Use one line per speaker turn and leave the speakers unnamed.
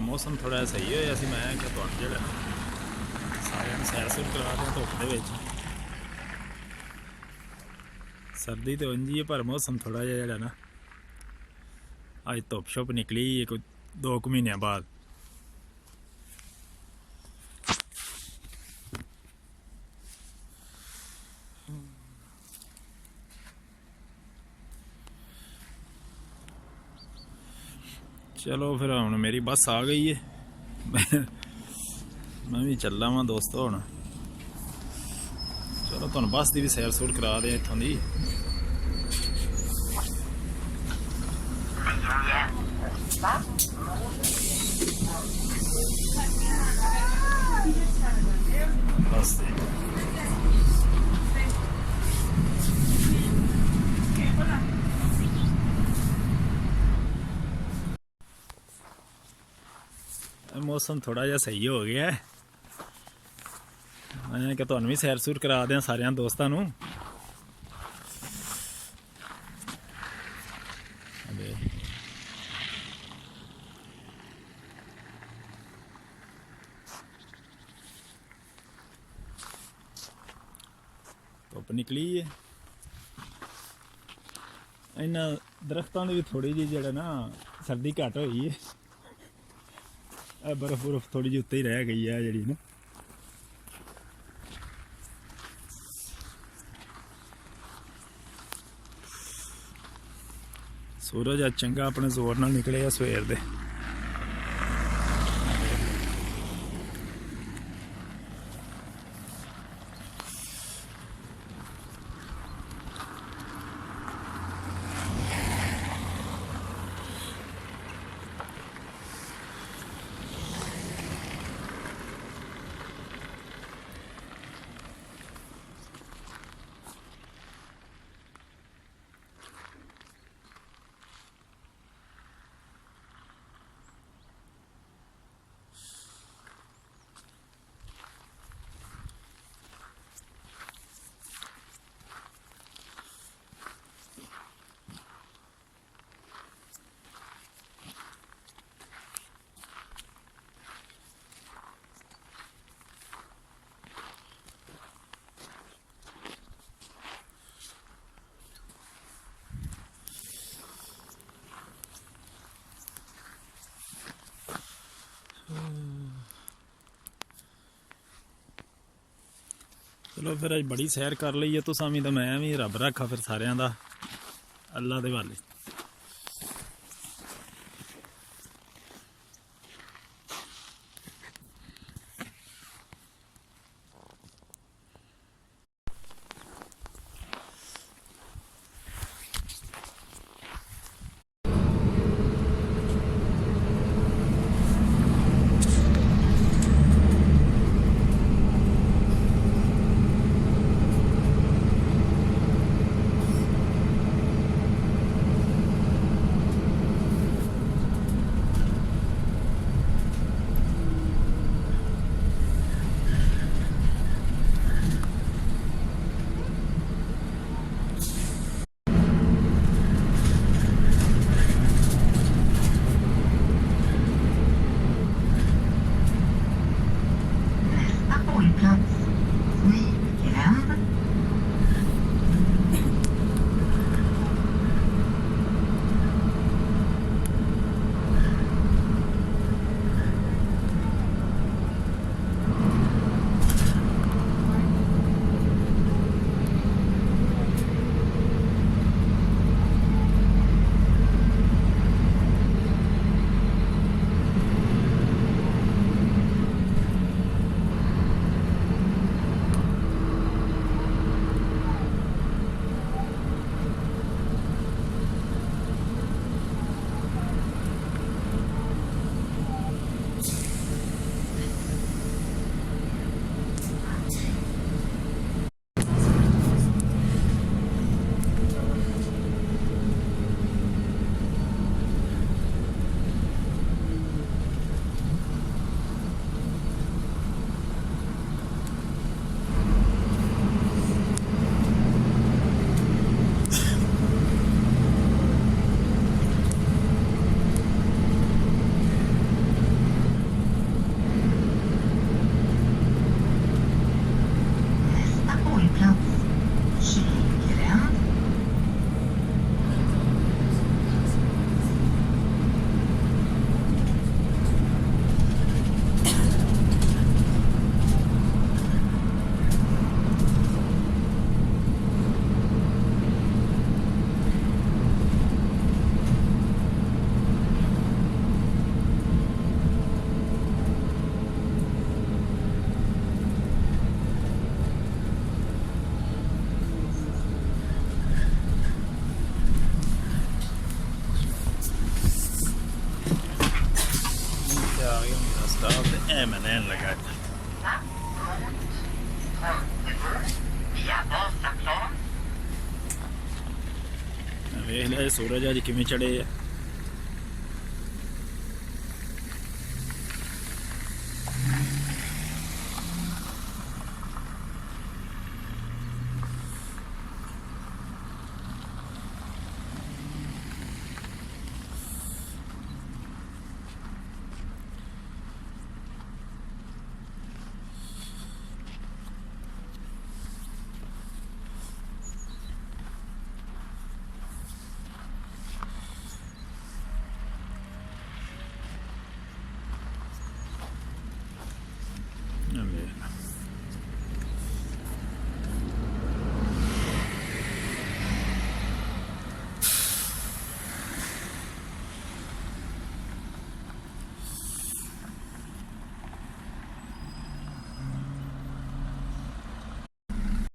मौसम थोड़ा सही होया सी। मैं कि तुहानू जेहड़ा सारिਆਂ ਨੂੰ सैर सूर करा दें धुप दे विच। सर्दी तो उंजी है पर मौसम थोड़ा जिहा ना अज धुप शुप निकली कोई 2 महीनों बाद। चलो फिर हम मेरी बस आ गई है। मैं भी चलना वा दोस्तों हुण। चलो तुहानू बस की भी सैर सूर करा दें इत्थों दी। बस मौसम थोड़ा जिहा सही हो गया है। मैं कि तुहानू भी सैर सूर करा दें सारिਆਂ दोस्तां नू। धुप निकली है। इन्हां दरख्तां दी भी थोड़ी जी जिहड़ा ना सर्दी घट होई है। बर्फ बुर्फ थोड़ी जी उत्ते ही रह गई है जी ना। सूरज अज चंगा अपने जोर नाल निकले सवेर दे। चलो फिर अज बड़ी सैर कर ली है तुसां भी तो मैं भी। रब रखा फिर सारिਆਂ ਦਾ अल्लाह दे वाले। ਸਾਹਿਬ ਤੇ ਐ ਮੈਂ ਲੈਣ ਲੱਗਾ ਵੇਖ ਲਿਆ ਸੂਰਜ ਅੱਜ ਕਿਵੇਂ ਚੜੇ ਆ